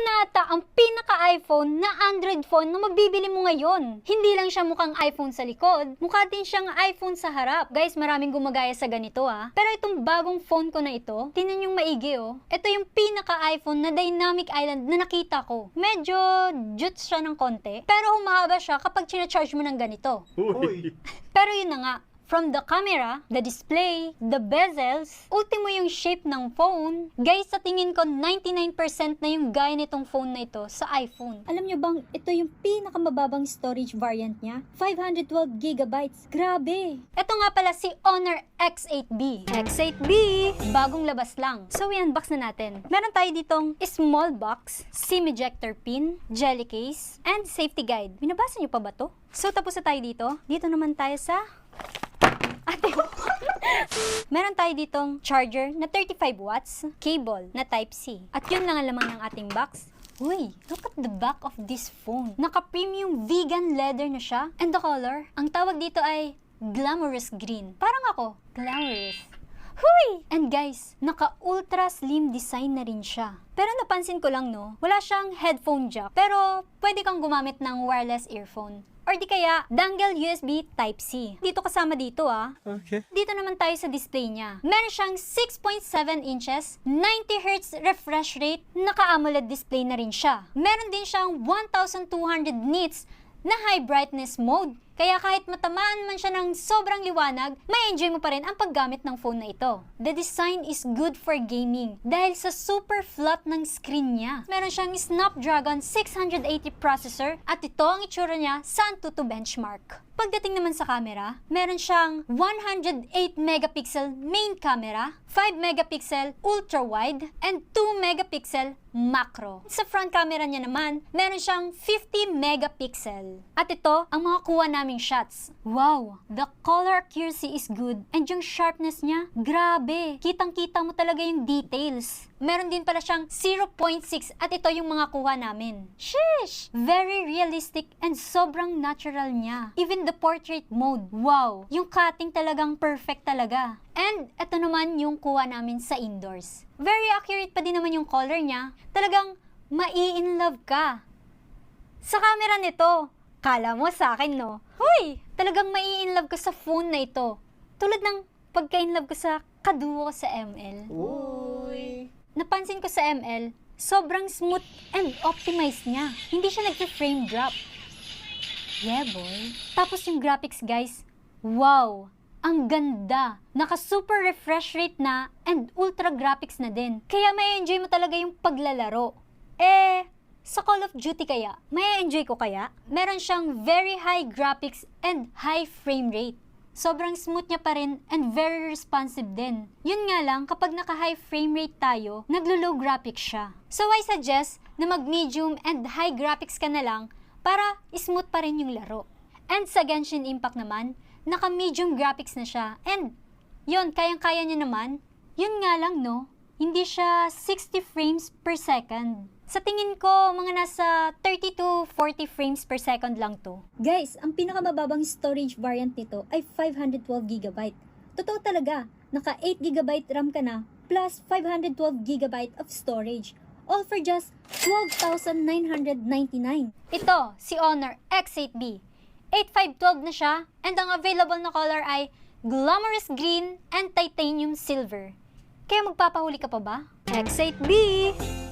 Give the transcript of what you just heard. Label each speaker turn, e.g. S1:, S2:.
S1: na ata ang pinaka-iPhone na Android phone na mabibili mo ngayon. Hindi lang siya mukhang iPhone sa likod, mukha din siyang iPhone sa harap. Guys, maraming gumagaya sa ganito Pero itong bagong phone ko na ito, tingnan yung maigi Ito yung pinaka-iPhone na Dynamic Island na nakita ko. Medyo juts siya ng konti, pero humahaba siya kapag charge mo ng ganito.
S2: Uy.
S1: Pero yun na nga, from the camera, the display, the bezels, ultimo yung shape ng phone. Guys, sa tingin ko, 99% na yung gaya nitong phone na ito sa iPhone.
S3: Alam nyo bang ito yung pinakamababang storage variant niya? 512 GB. Grabe!
S1: Ito nga pala si Honor X8B. X8B! Bagong labas lang. So, i-unbox na natin. Meron tayo ditong small box, SIM ejector pin, jelly case, and safety guide. Binabasa nyo pa ba to? So, tapos na tayo dito. Dito naman tayo sa meron tayo ditong charger na 35 watts, cable na Type-C. At yun lang ang laman ng ating box. Uy, look at the back of this phone. Naka-premium vegan leather na siya. And the color, ang tawag dito ay glamorous green. Parang ako, glamorous. Huy! And guys, naka-ultra slim design na rin siya. Pero napansin ko lang wala siyang headphone jack. Pero pwede kang gumamit ng wireless earphone. Or di kaya, dangle USB Type-C. Dito kasama dito
S2: Okay.
S1: Dito naman tayo sa display niya. Meron siyang 6.7 inches, 90Hz refresh rate, naka-AMOLED display na rin siya. Meron din siyang 1200 nits na high brightness mode. Kaya kahit matamaan man siya ng sobrang liwanag, may enjoy mo pa rin ang paggamit ng phone na ito. The design is good for gaming dahil sa super flat ng screen niya. Meron siyang Snapdragon 680 processor at ito ang itsura niya sa Antutu benchmark. Pagdating naman sa camera, meron siyang 108 megapixel main camera, 5 megapixel ultra wide, and 2 megapixel macro. Sa front camera niya naman, meron siyang 50 megapixel. At ito ang mga kuha naming shots. Wow! The color accuracy is good and yung sharpness niya, grabe! Kitang-kita mo talaga yung details. Meron din pala siyang 0.6 at ito yung mga kuha namin. Sheesh! Very realistic and sobrang natural niya. Even the portrait mode, wow! Yung cutting talagang perfect talaga. And ito naman yung kuha namin sa indoors. Very accurate pa din naman yung color niya. Talagang mai-inlove ka. Sa camera nito, kala mo sa akin Huy! Talagang mai-inlove ka sa phone na ito. Tulad ng pagka-inlove ko sa kaduo ko sa ML.
S2: Uy.
S1: Napansin ko sa ML, sobrang smooth and optimized niya. Hindi siya nag-frame drop. Yeah, boy. Tapos yung graphics, guys, wow! Ang ganda! Naka-super refresh rate na and ultra graphics na din. Kaya may enjoy mo talaga yung paglalaro. Sa Call of Duty kaya, may enjoy ko kaya? Meron siyang very high graphics and high frame rate. Sobrang smooth niya pa rin and very responsive din. Yun nga lang, kapag naka-high frame rate tayo, naglo-low graphics siya. So I suggest na mag-medium and high graphics ka na lang para smooth pa rin yung laro. And sa Genshin Impact naman, naka-medium graphics na siya. And yun, kayang-kaya niya naman. Yun nga lang hindi siya 60 frames per second. Sa tingin ko, mga nasa 30 to 40 frames per second lang to.
S3: Guys, ang pinakamababang storage variant nito ay 512 GB. Totoo talaga, naka 8 GB RAM ka na plus 512 GB of storage. All for just 12,999.
S1: Ito, si Honor X8B. 8512 na siya and ang available na color ay glamorous green and titanium silver. Kaya magpapahuli ka pa ba? X8B!